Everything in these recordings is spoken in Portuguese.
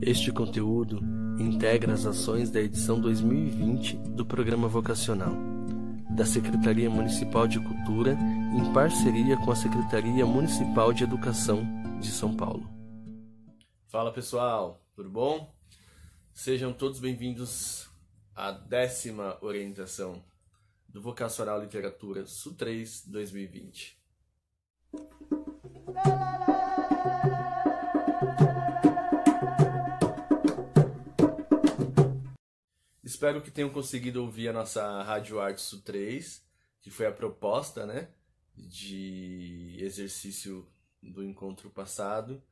Este conteúdo integra as ações da edição 2020 do Programa Vocacional, da Secretaria Municipal de Cultura, em parceria com a Secretaria Municipal de Educação de São Paulo. Fala pessoal, tudo bom? Sejam todos bem-vindos à 10ª orientação do Vocacional Literatura SU3 2020. Espero que tenham conseguido ouvir a nossa Rádio Arte SU3, que foi a proposta, de exercício do encontro passado.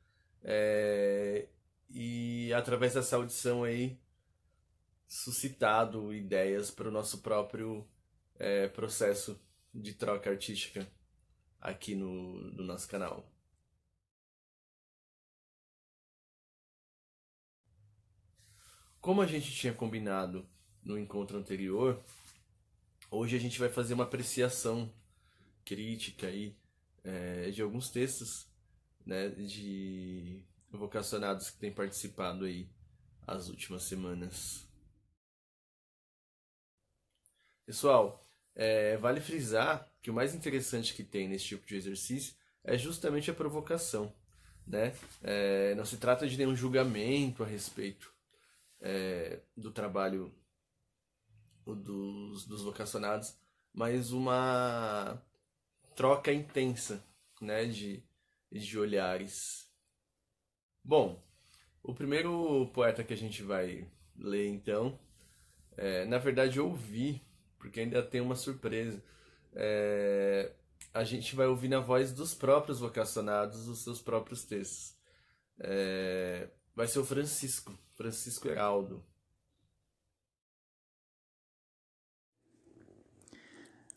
E através dessa audição aí, suscitado ideias para o nosso próprio processo de troca artística aqui no nosso canal. Como a gente tinha combinado no encontro anterior, hoje a gente vai fazer uma apreciação crítica aí, de alguns textos, de vocacionados que têm participado aí as últimas semanas. Pessoal, vale frisar que o mais interessante que tem nesse tipo de exercício é justamente a provocação, não se trata de nenhum julgamento a respeito do trabalho dos vocacionados, mas uma troca intensa, de olhares. Bom, o primeiro poeta que a gente vai ler então, na verdade eu ouvi, porque ainda tem uma surpresa, a gente vai ouvir na voz dos próprios vocacionados os seus próprios textos. Vai ser o Francisco Heraldo.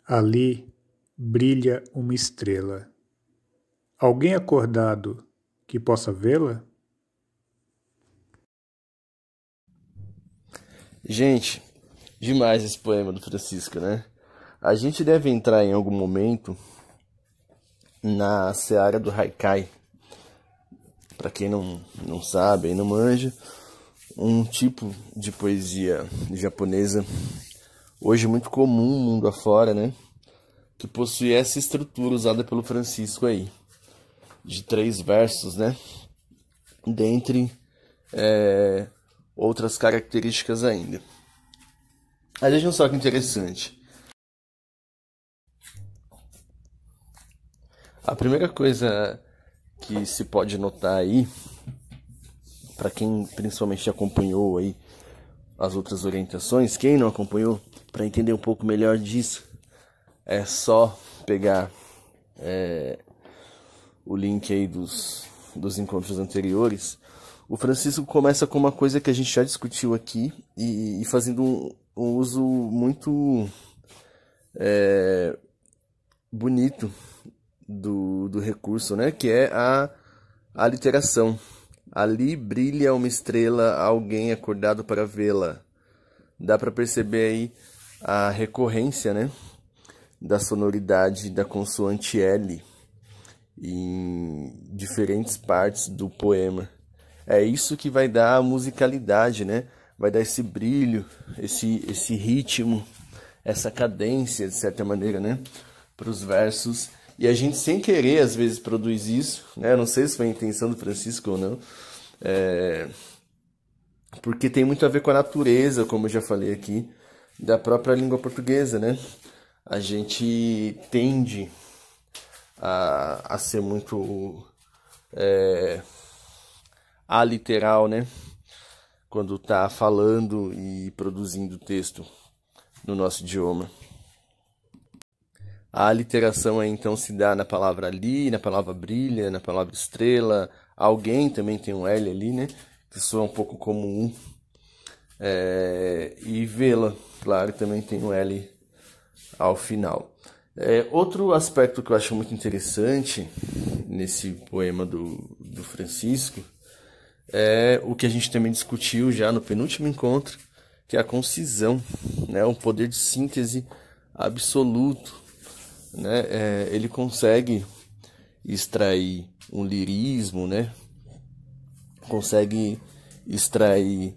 Ali brilha uma estrela. Alguém acordado que possa vê-la? Gente, demais esse poema do Francisco, A gente deve entrar em algum momento na seara do haikai. Para quem não sabe e não manja, um tipo de poesia japonesa, hoje muito comum mundo afora, que possui essa estrutura usada pelo Francisco aí, de 3 versos, dentre outras características ainda. Mas vejam só que interessante. A primeira coisa que se pode notar aí, para quem principalmente acompanhou aí as outras orientações, quem não acompanhou, para entender um pouco melhor disso, é só pegar o link aí dos encontros anteriores. O Francisco começa com uma coisa que a gente já discutiu aqui e fazendo um uso muito bonito do recurso, que é a literação. Ali brilha uma estrela, alguém acordado para vê-la. Dá para perceber aí a recorrência, da sonoridade da consoante L em diferentes partes do poema. É isso que vai dar a musicalidade, Vai dar esse brilho, esse ritmo, essa cadência, de certa maneira, para os versos. E a gente, sem querer, às vezes, produz isso, Não sei se foi a intenção do Francisco ou não, porque tem muito a ver com a natureza, como eu já falei aqui, da própria língua portuguesa, A gente tende a ser muito aliteral, quando está falando e produzindo texto no nosso idioma. A aliteração então se dá na palavra ali, na palavra brilha, na palavra estrela. Alguém também tem um L ali, que soa um pouco como um. E vê-la, claro, também tem um L ao final. Outro aspecto que eu acho muito interessante nesse poema do Francisco é o que a gente também discutiu já no penúltimo encontro, que é a concisão, um poder de síntese absoluto. Ele consegue extrair um lirismo, consegue extrair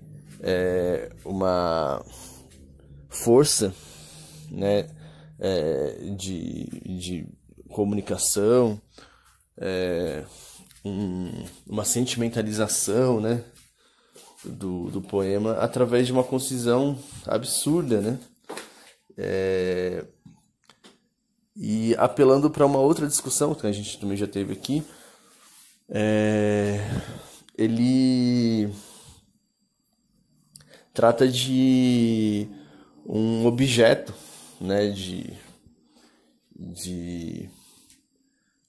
uma força, né, de comunicação, uma sentimentalização, né, do poema através de uma concisão absurda, né, e apelando para uma outra discussão que a gente também já teve aqui, ele trata de um objeto, né, de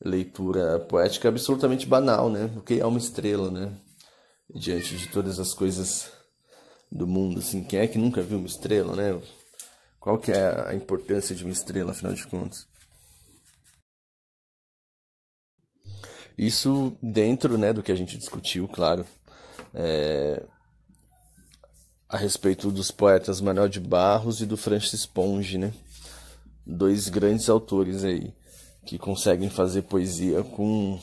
leitura poética absolutamente banal, né? O que é uma estrela, né? Diante de todas as coisas do mundo, assim, quem é que nunca viu uma estrela, né? Qual que é a importância de uma estrela, afinal de contas? Isso dentro, né, do que a gente discutiu, claro, a respeito dos poetas Manuel de Barros e do Francis Ponge, né? Dois grandes autores aí que conseguem fazer poesia com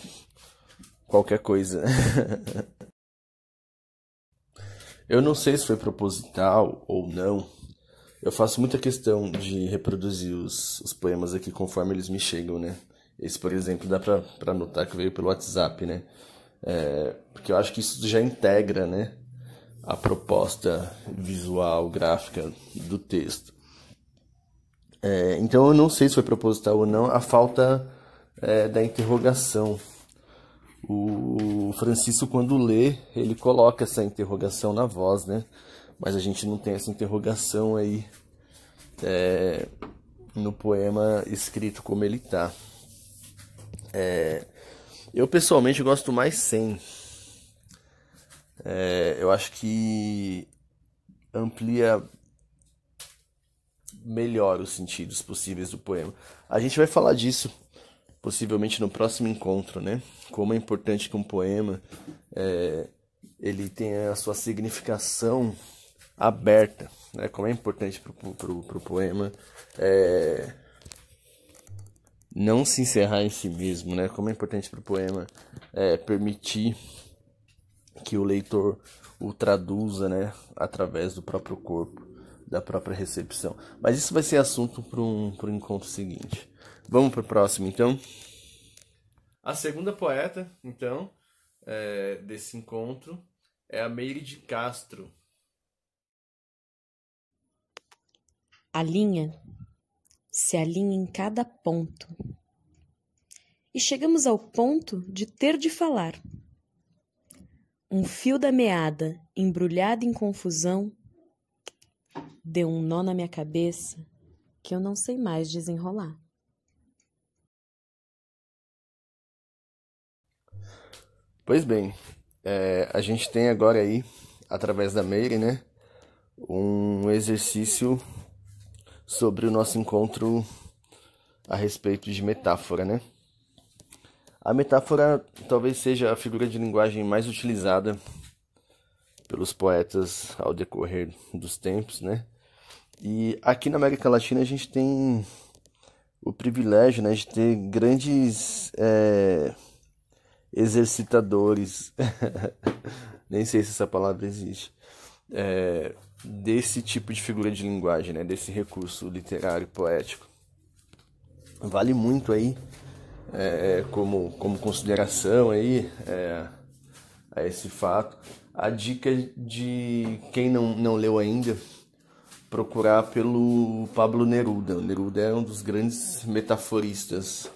qualquer coisa. Eu não sei se foi proposital ou não. Eu faço muita questão de reproduzir os poemas aqui conforme eles me chegam, né? Esse, por exemplo, dá pra notar que veio pelo WhatsApp, né? Porque eu acho que isso já integra, né, a proposta visual, gráfica do texto. Então eu não sei se foi proposital ou não a falta da interrogação. O Francisco, quando lê, ele coloca essa interrogação na voz, né? Mas a gente não tem essa interrogação aí no poema escrito como ele tá. Eu pessoalmente gosto mais sem. Eu acho que amplia melhor os sentidos possíveis do poema. A gente vai falar disso possivelmente no próximo encontro, né? Como é importante que um poema ele tenha a sua significação aberta, né? Como é importante pro poema não se encerrar em si mesmo, né? Como é importante pro poema permitir que o leitor o traduza, né? Através do próprio corpo, da própria recepção. Mas isso vai ser assunto para um encontro seguinte. Vamos para o próximo, então? A segunda poeta, então, desse encontro é a Meire de Castro. A linha se alinha em cada ponto. E chegamos ao ponto de ter de falar. Um fio da meada, embrulhado em confusão, deu um nó na minha cabeça que eu não sei mais desenrolar. Pois bem, a gente tem agora aí, através da Meire, né, um exercício sobre o nosso encontro a respeito de metáfora, né? A metáfora talvez seja a figura de linguagem mais utilizada pelos poetas ao decorrer dos tempos, né? E aqui na América Latina a gente tem o privilégio, né, de ter grandes exercitadores, nem sei se essa palavra existe, desse tipo de figura de linguagem, né, desse recurso literário poético. Vale muito aí, como consideração aí, a esse fato, a dica de quem não leu ainda, procurar pelo Pablo Neruda. O Neruda é um dos grandes metaforistas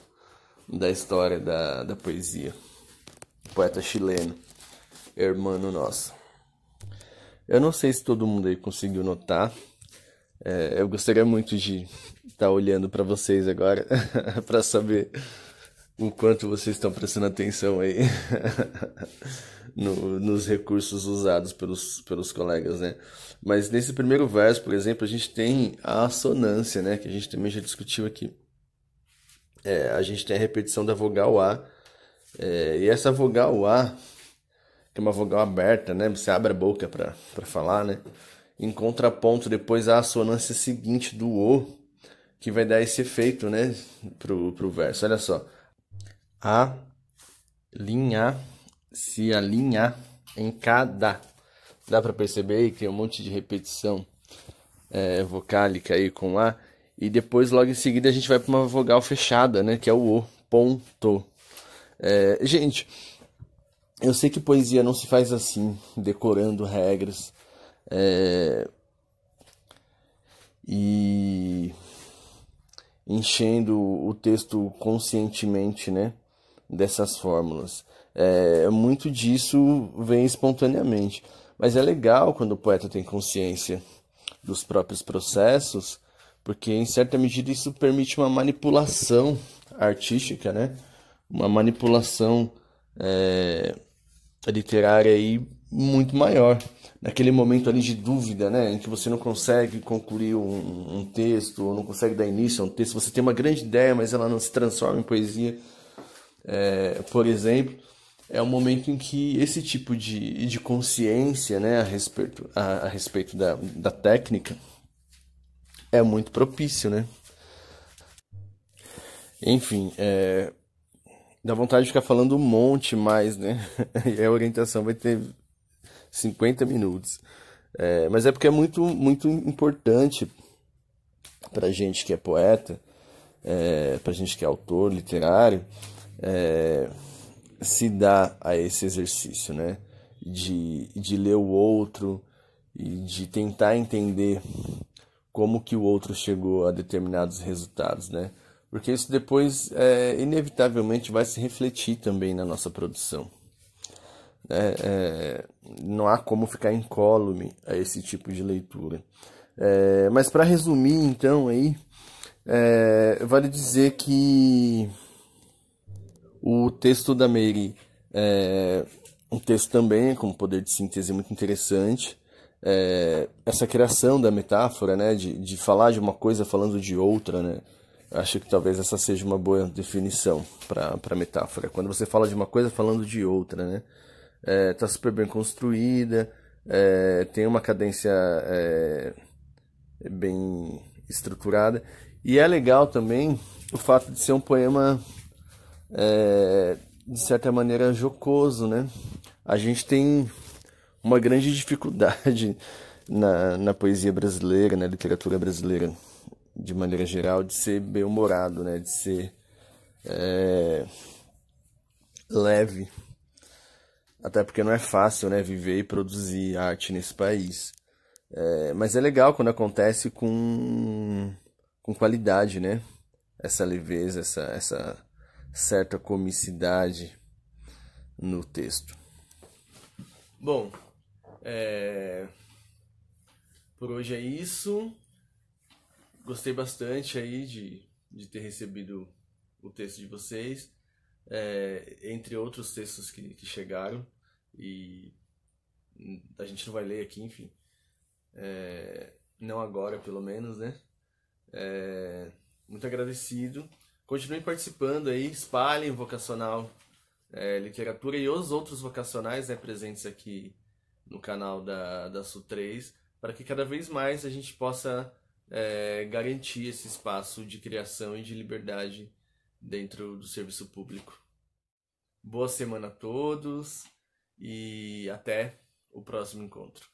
da história da poesia. Poeta chileno, hermano nosso. Eu não sei se todo mundo aí conseguiu notar. Eu gostaria muito de estar olhando para vocês agora para saber o quanto vocês estão prestando atenção aí nos recursos usados pelos colegas, né? Mas nesse primeiro verso, por exemplo, a gente tem a assonância, né? Que a gente também já discutiu aqui. A gente tem a repetição da vogal A. E essa vogal A, que é uma vogal aberta, né? Você abre a boca para falar, né? Em contraponto, depois a assonância seguinte do O, que vai dar esse efeito, né? Pro verso. Olha só. A, linha, se alinha em cada. Dá para perceber aí que tem um monte de repetição vocálica aí com A. E depois, logo em seguida, a gente vai para uma vogal fechada, né? Que é o O, ponto. Gente, eu sei que poesia não se faz assim, decorando regras. E enchendo o texto conscientemente, né? Dessas fórmulas. Muito disso vem espontaneamente. Mas é legal quando o poeta tem consciência dos próprios processos, porque em certa medida isso permite uma manipulação artística, né? Uma manipulação literária aí muito maior. Naquele momento ali de dúvida, né? Em que você não consegue concluir um texto, ou não consegue dar início a um texto, você tem uma grande ideia, mas ela não se transforma em poesia. Por exemplo, é um momento em que esse tipo de consciência, né, a respeito da técnica é muito propício, né? Enfim, dá vontade de ficar falando um monte mais, né? E a orientação vai ter 50 minutos. Mas é porque é muito, muito importante pra gente que é poeta, pra gente que é autor literário, se dá a esse exercício, né? De ler o outro e de tentar entender como que o outro chegou a determinados resultados, né? Porque isso depois, inevitavelmente, vai se refletir também na nossa produção. Não há como ficar incólume a esse tipo de leitura. Mas para resumir, então, aí, vale dizer que o texto da Mary é um texto também com poder de síntese muito interessante. Essa criação da metáfora, né, de falar de uma coisa falando de outra, né, acho que talvez essa seja uma boa definição para metáfora. Quando você fala de uma coisa falando de outra, né, tá super bem construída, tem uma cadência bem estruturada, e é legal também o fato de ser um poema de certa maneira jocoso, né? A gente tem uma grande dificuldade na poesia brasileira, na literatura brasileira, de maneira geral, de ser bem-humorado, né? De ser leve. Até porque não é fácil, né? Viver e produzir arte nesse país. Mas é legal quando acontece com qualidade, né? Essa leveza, essa certa comicidade no texto. Bom, por hoje é isso. Gostei bastante aí de ter recebido o texto de vocês, entre outros textos que chegaram, e a gente não vai ler aqui, enfim, não agora pelo menos, né? Muito agradecido. Continuem participando aí, espalhem o Vocacional Literatura e os outros vocacionais, né, presentes aqui no canal da Su3, para que cada vez mais a gente possa garantir esse espaço de criação e de liberdade dentro do serviço público. Boa semana a todos e até o próximo encontro.